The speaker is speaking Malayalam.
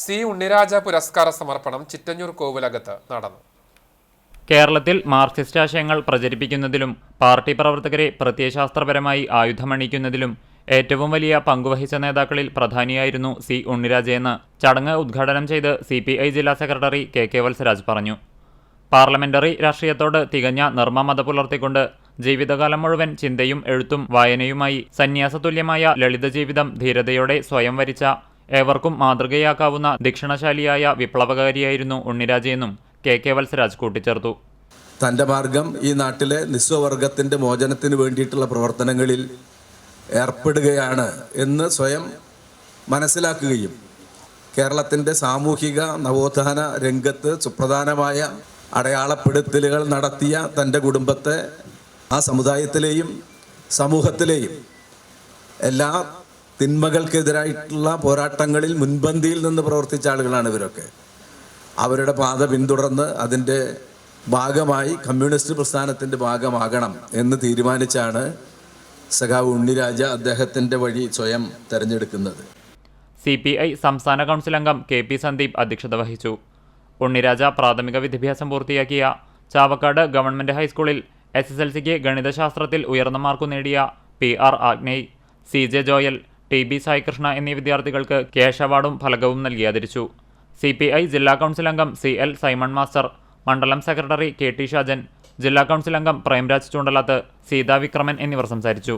സി ഉണ്ണിരാജ പുരസ്കാര സമർപ്പണം ചിറ്റഞ്ഞൂർ കോവിലകത്ത് നടന്നു. കേരളത്തിൽ മാർക്സിസ്റ്റ് ആശയങ്ങൾ പ്രചരിപ്പിക്കുന്നതിലും പാർട്ടി പ്രവർത്തകരെ പ്രത്യയശാസ്ത്രപരമായി ആയുധമണിയിക്കുന്നതിലും ഏറ്റവും വലിയ പങ്കുവഹിച്ച നേതാക്കളിൽ പ്രധാനിയായിരുന്നു സി ഉണ്ണിരാജയെന്ന് ചടങ്ങ് ഉദ്ഘാടനം ചെയ്ത് CPI ജില്ലാ സെക്രട്ടറി കെ വത്സരാജ് പറഞ്ഞു. പാർലമെന്ററി രാഷ്ട്രീയത്തോട് തികഞ്ഞ നർമ്മമത പുലർത്തിക്കൊണ്ട് ജീവിതകാലം മുഴുവൻ ചിന്തയും എഴുത്തും വായനയുമായി സന്യാസതുല്യമായ ലളിത ജീവിതം ധീരതയോടെ സ്വയം വരിച്ച ഏവർക്കും മാതൃകയാക്കാവുന്ന ദക്ഷിണശാലിയായ വിപ്ലവകാരിയായിരുന്നു ഉണ്ണിരാജയെന്നും കെ വത്സരാജ് കൂട്ടിച്ചേർത്തു. തൻ്റെ മാർഗം ഈ നാട്ടിലെ നിസ്വവർഗത്തിൻ്റെ മോചനത്തിന് വേണ്ടിയിട്ടുള്ള പ്രവർത്തനങ്ങളിൽ ഏർപ്പെടുകയാണ് എന്ന് സ്വയം മനസ്സിലാക്കുകയും കേരളത്തിൻ്റെ സാമൂഹിക നവോത്ഥാന രംഗത്ത് സുപ്രധാനമായ അടയാളപ്പെടുത്തലുകൾ നടത്തിയ തൻ്റെ കുടുംബത്തെ ആ സമുദായത്തിലെയും സമൂഹത്തിലെയും എല്ലാ തിന്മകൾക്കെതിരായിട്ടുള്ള പോരാട്ടങ്ങളിൽ മുൻപന്തിയിൽ നിന്ന് പ്രവർത്തിച്ച ആളുകളാണ് ഇവരൊക്കെ. അവരുടെ പാത പിന്തുടർന്ന് അതിൻ്റെ ഭാഗമായി കമ്മ്യൂണിസ്റ്റ് പ്രസ്ഥാനത്തിൻ്റെ ഭാഗമാകണം എന്ന് തീരുമാനിച്ചാണ് സഖാവ് ഉണ്ണിരാജ അദ്ദേഹത്തിൻ്റെ വഴി സ്വയം തിരഞ്ഞെടുക്കുന്നത്. CPI സംസ്ഥാന കൗൺസിൽ അംഗം KP സന്ദീപ് അധ്യക്ഷത വഹിച്ചു. ഉണ്ണിരാജ പ്രാഥമിക വിദ്യാഭ്യാസം പൂർത്തിയാക്കിയ ചാവക്കാട് ഗവൺമെന്റ് ഹൈസ്കൂളിൽ SSLCക്ക് ഗണിതശാസ്ത്രത്തിൽ ഉയർന്ന മാർക്കു നേടിയ PR Agney, CJ Joel, TB Saikrishna എന്നീ വിദ്യാർത്ഥികൾക്ക് ക്യാഷ് അവാർഡും ഫലകവും നൽകി ആദരിച്ചു. CPI ജില്ലാ കൗൺസിൽ അംഗം CL സൈമൺ മാസ്റ്റർ, മണ്ഡലം സെക്രട്ടറി KT ഷാജൻ, ജില്ലാ കൗൺസിൽ അംഗം പ്രേംരാജ് ചൂണ്ടലാത്ത്, സീതാ വിക്രമൻ എന്നിവർ സംസാരിച്ചു.